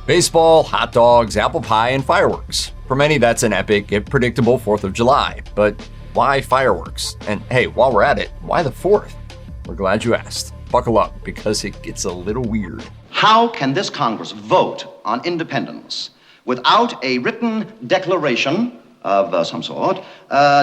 Baseball, hot dogs, apple pie, and fireworks. For many, that's an epic, if predictable 4th of July. But why fireworks? And hey, while we're at it, why the 4th? We're glad you asked. Buckle up, because it gets a little weird. How can this Congress vote on independence without a written declaration of some sort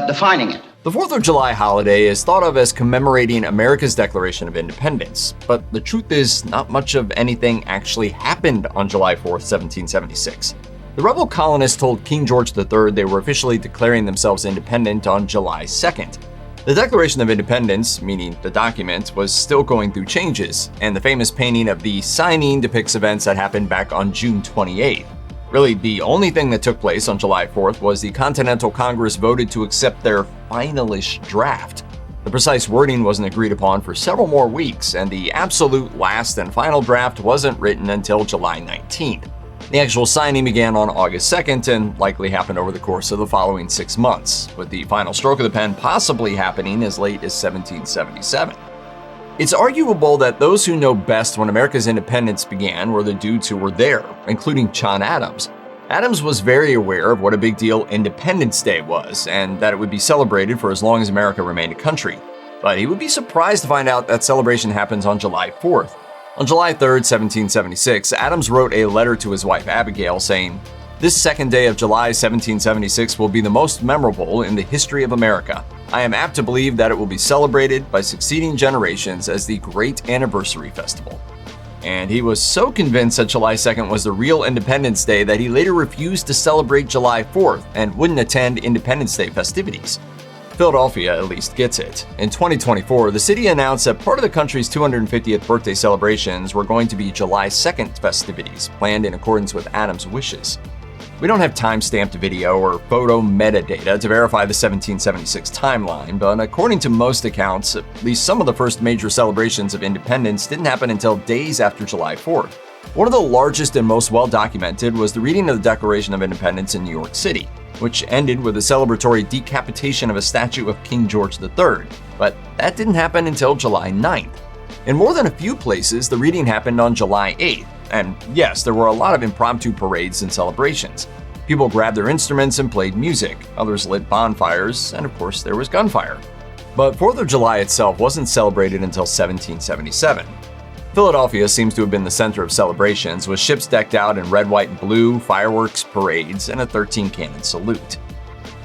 defining it? The 4th of July holiday is thought of as commemorating America's Declaration of Independence, but the truth is not much of anything actually happened on July 4th, 1776. The rebel colonists told King George III they were officially declaring themselves independent on July 2nd. The Declaration of Independence, meaning the document, was still going through changes, and the famous painting of the signing depicts events that happened back on June 28th. Really, the only thing that took place on July 4th was the Continental Congress voted to accept their finalish draft. The precise wording wasn't agreed upon for several more weeks, and the absolute last and final draft wasn't written until July 19th. The actual signing began on August 2nd and likely happened over the course of the following 6 months, with the final stroke of the pen possibly happening as late as 1777. It's arguable that those who know best when America's independence began were the dudes who were there, including John Adams. Adams was very aware of what a big deal Independence Day was, and that it would be celebrated for as long as America remained a country. But he would be surprised to find out that celebration happens on July 4th. On July 3rd, 1776, Adams wrote a letter to his wife Abigail saying, "This second day of July 1776 will be the most memorable in the history of America. I am apt to believe that it will be celebrated by succeeding generations as the Great Anniversary Festival." And he was so convinced that July 2nd was the real Independence Day that he later refused to celebrate July 4th and wouldn't attend Independence Day festivities. Philadelphia at least gets it. In 2024, the city announced that part of the country's 250th birthday celebrations were going to be July 2nd festivities, planned in accordance with Adams' wishes. We don't have time-stamped video or photo metadata to verify the 1776 timeline, but according to most accounts, at least some of the first major celebrations of independence didn't happen until days after July 4th. One of the largest and most well-documented was the reading of the Declaration of Independence in New York City, which ended with a celebratory decapitation of a statue of King George III, but that didn't happen until July 9th. In more than a few places, the reading happened on July 8th. And yes, there were a lot of impromptu parades and celebrations. People grabbed their instruments and played music, others lit bonfires, and of course there was gunfire. But 4th of July itself wasn't celebrated until 1777. Philadelphia seems to have been the center of celebrations, with ships decked out in red, white, and blue, fireworks, parades, and a 13-cannon salute.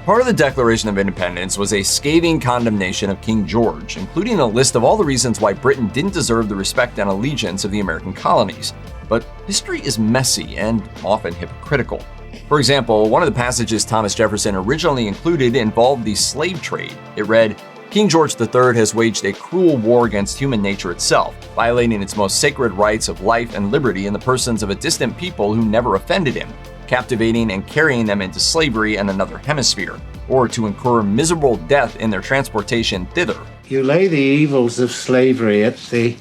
Part of the Declaration of Independence was a scathing condemnation of King George, including a list of all the reasons why Britain didn't deserve the respect and allegiance of the American colonies. But history is messy and often hypocritical. For example, one of the passages Thomas Jefferson originally included involved the slave trade. It read, "King George III has waged a cruel war against human nature itself, violating its most sacred rights of life and liberty in the persons of a distant people who never offended him, captivating and carrying them into slavery in another hemisphere, or to incur miserable death in their transportation thither." You lay the evils of slavery at the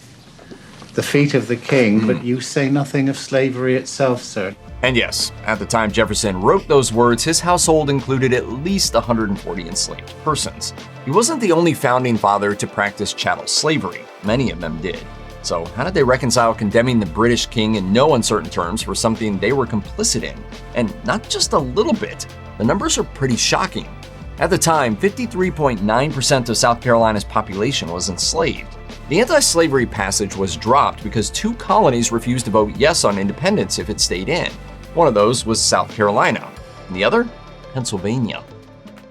feet of the king, but you say nothing of slavery itself, sir. And yes, at the time Jefferson wrote those words, his household included at least 140 enslaved persons. He wasn't the only founding father to practice chattel slavery. Many of them did. So how did they reconcile condemning the British king in no uncertain terms for something they were complicit in? And not just a little bit. The numbers are pretty shocking. At the time, 53.9% of South Carolina's population was enslaved. The anti-slavery passage was dropped because 2 colonies refused to vote yes on independence if it stayed in. One of those was South Carolina, and the other, Pennsylvania.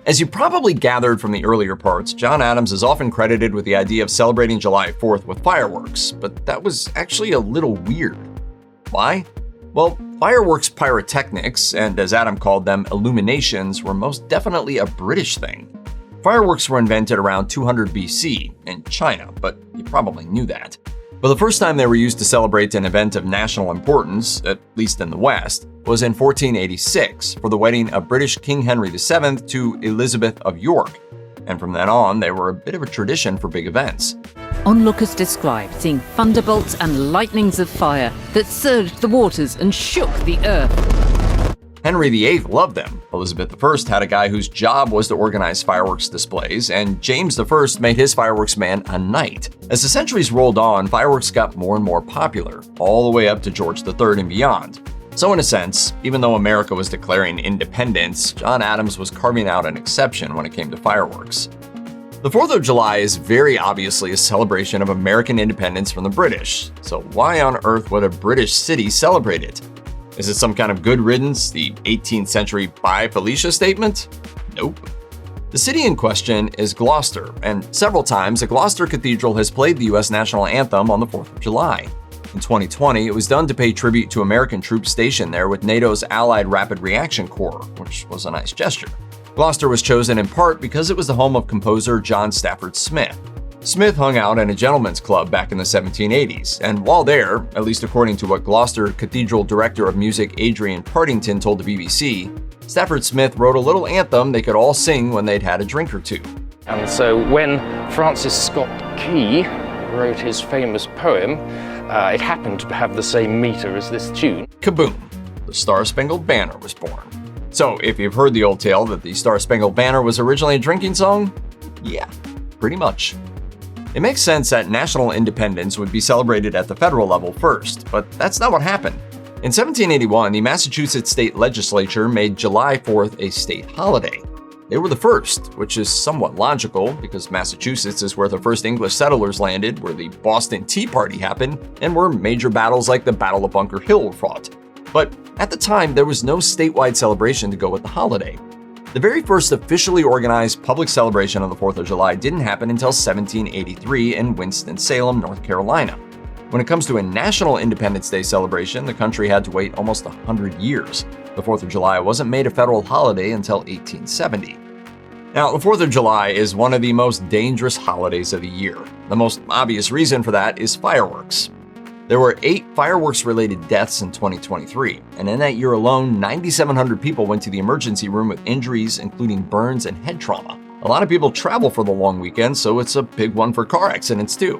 As you probably gathered from the earlier parts, John Adams is often credited with the idea of celebrating July 4th with fireworks, but that was actually a little weird. Why? Well, fireworks pyrotechnics, and as Adam called them, illuminations, were most definitely a British thing. Fireworks were invented around 200 BC in China, but you probably knew that. But the first time they were used to celebrate an event of national importance, at least in the West, was in 1486 for the wedding of British King Henry VII to Elizabeth of York. And from then on, they were a bit of a tradition for big events. Onlookers described seeing thunderbolts and lightnings of fire that surged the waters and shook the earth. Henry VIII loved them. Elizabeth I had a guy whose job was to organize fireworks displays, and James I made his fireworks man a knight. As the centuries rolled on, fireworks got more and more popular, all the way up to George III and beyond. So in a sense, even though America was declaring independence, John Adams was carving out an exception when it came to fireworks. The 4th of July is very obviously a celebration of American independence from the British, so why on earth would a British city celebrate it? Is it some kind of good riddance, the 18th century By Felicia statement? Nope. The city in question is Gloucester, and several times the Gloucester Cathedral has played the US national anthem on the 4th of July. In 2020, it was done to pay tribute to American troops stationed there with NATO's Allied Rapid Reaction Corps, which was a nice gesture. Gloucester was chosen in part because it was the home of composer John Stafford Smith. Smith hung out in a gentleman's club back in the 1780s, and while there, at least according to what Gloucester Cathedral Director of Music Adrian Partington told the BBC, Stafford Smith wrote a little anthem they could all sing when they'd had a drink or two. And so when Francis Scott Key wrote his famous poem, it happened to have the same meter as this tune. Kaboom! The Star-Spangled Banner was born. So, if you've heard the old tale that the Star-Spangled Banner was originally a drinking song, yeah, pretty much. It makes sense that national independence would be celebrated at the federal level first, but that's not what happened. In 1781, the Massachusetts state legislature made July 4th a state holiday. They were the first, which is somewhat logical because Massachusetts is where the first English settlers landed, where the Boston Tea Party happened, and where major battles like the Battle of Bunker Hill were fought. But at the time, there was no statewide celebration to go with the holiday. The very first officially organized public celebration of the 4th of July didn't happen until 1783 in Winston-Salem, North Carolina. When it comes to a national Independence Day celebration, the country had to wait almost 100 years. The 4th of July wasn't made a federal holiday until 1870. Now, the 4th of July is one of the most dangerous holidays of the year. The most obvious reason for that is fireworks. There were 8 fireworks-related deaths in 2023, and in that year alone, 9,700 people went to the emergency room with injuries, including burns and head trauma. A lot of people travel for the long weekend, so it's a big one for car accidents too.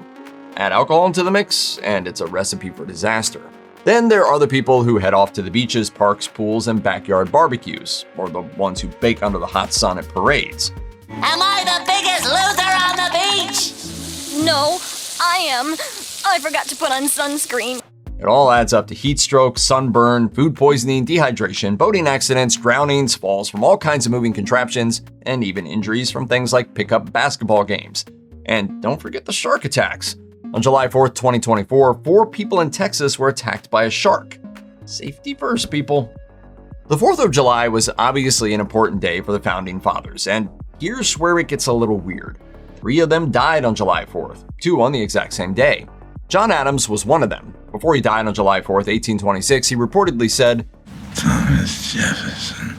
Add alcohol into the mix, and it's a recipe for disaster. Then there are the people who head off to the beaches, parks, pools, and backyard barbecues, or the ones who bake under the hot sun at parades. Am I the biggest loser on the beach? No, I am. I forgot to put on sunscreen. It all adds up to heat stroke, sunburn, food poisoning, dehydration, boating accidents, drownings, falls from all kinds of moving contraptions, and even injuries from things like pickup basketball games. And don't forget the shark attacks. On July 4th, 2024, 4 people in Texas were attacked by a shark. Safety first, people. The 4th of July was obviously an important day for the Founding Fathers, and here's where it gets a little weird. 3 of them died on July 4th, 2 on the exact same day. John Adams was one of them. Before he died on July 4th, 1826, he reportedly said, Thomas Jefferson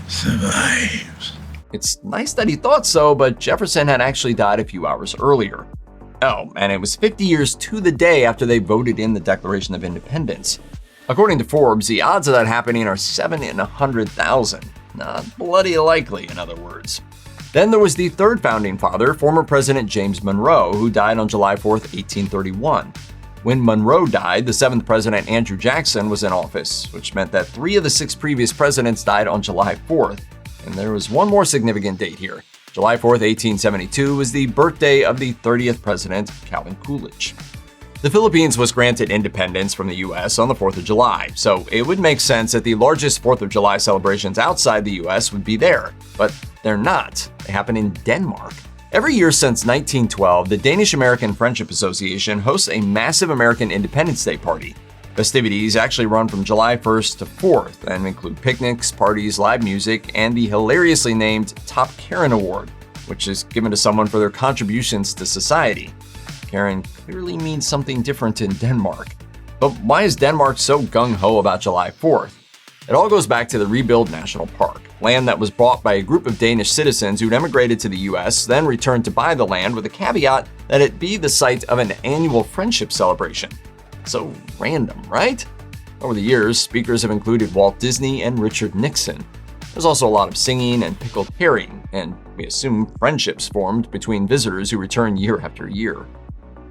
survives. It's nice that he thought so, but Jefferson had actually died a few hours earlier. Oh, and it was 50 years to the day after they voted in the Declaration of Independence. According to Forbes, the odds of that happening are 7 in 100,000. Not bloody likely, in other words. Then there was the third founding father, former President James Monroe, who died on July 4th, 1831. When Monroe died, the 7th president, Andrew Jackson, was in office, which meant that 3 of the 6 previous presidents died on July 4th. And there was one more significant date here. July 4th, 1872 was the birthday of the 30th president, Calvin Coolidge. The Philippines was granted independence from the US on the 4th of July, so it would make sense that the largest 4th of July celebrations outside the US would be there. But they're not. They happen in Denmark. Every year since 1912, the Danish-American Friendship Association hosts a massive American Independence Day party. Festivities actually run from July 1st to 4th and include picnics, parties, live music, and the hilariously named Top Karen Award, which is given to someone for their contributions to society. Karen clearly means something different in Denmark. But why is Denmark so gung-ho about July 4th? It all goes back to the Rebuild National Park, land that was bought by a group of Danish citizens who'd emigrated to the US, then returned to buy the land with a caveat that it be the site of an annual friendship celebration. So random, right? Over the years, speakers have included Walt Disney and Richard Nixon. There's also a lot of singing and pickled herring, and we assume friendships formed between visitors who return year after year.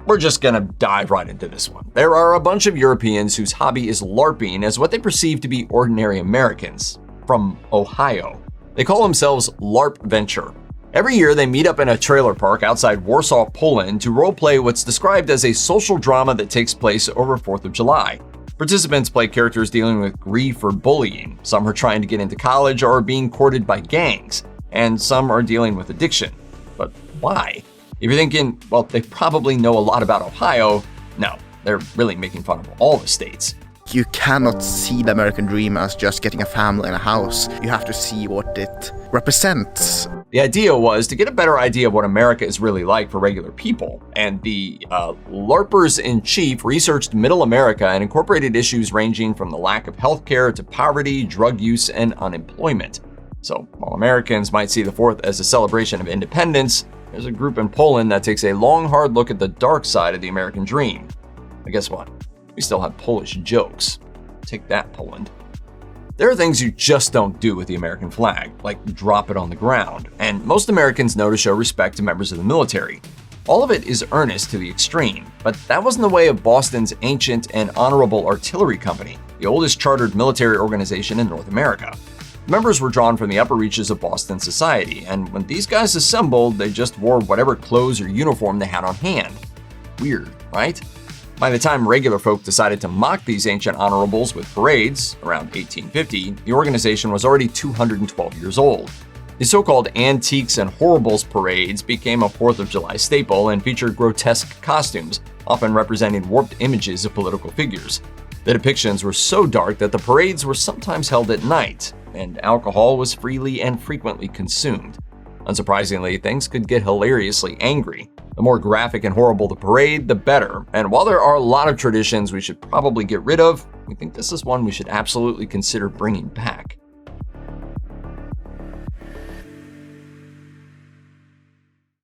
We're just gonna dive right into this one. There are a bunch of Europeans whose hobby is LARPing as what they perceive to be ordinary Americans. From Ohio. They call themselves LARP Venture. Every year, they meet up in a trailer park outside Warsaw, Poland to roleplay what's described as a social drama that takes place over 4th of July. Participants play characters dealing with grief or bullying. Some are trying to get into college or are being courted by gangs, and some are dealing with addiction. But why? If you're thinking, well, they probably know a lot about Ohio, no, they're really making fun of all the states. You cannot see the American dream as just getting a family and a house. You have to see what it represents. The idea was to get a better idea of what America is really like for regular people, and the LARPers-in-chief researched Middle America and incorporated issues ranging from the lack of healthcare to poverty, drug use, and unemployment. So while Americans might see the 4th as a celebration of independence, there's a group in Poland that takes a long, hard look at the dark side of the American dream. But guess what? We still have Polish jokes. Take that, Poland. There are things you just don't do with the American flag, like drop it on the ground, and most Americans know to show respect to members of the military. All of it is earnest to the extreme, but that wasn't the way of Boston's ancient and honorable artillery company, the oldest chartered military organization in North America. Members were drawn from the upper reaches of Boston society, and when these guys assembled, they just wore whatever clothes or uniform they had on hand. Weird, right? By the time regular folk decided to mock these ancient honorables with parades, around 1850, the organization was already 212 years old. The so-called Antiques and Horribles parades became a 4th of July staple and featured grotesque costumes, often representing warped images of political figures. The depictions were so dark that the parades were sometimes held at night, and alcohol was freely and frequently consumed. Unsurprisingly, things could get hilariously angry. The more graphic and horrible the parade, the better. And while there are a lot of traditions we should probably get rid of, we think this is one we should absolutely consider bringing back.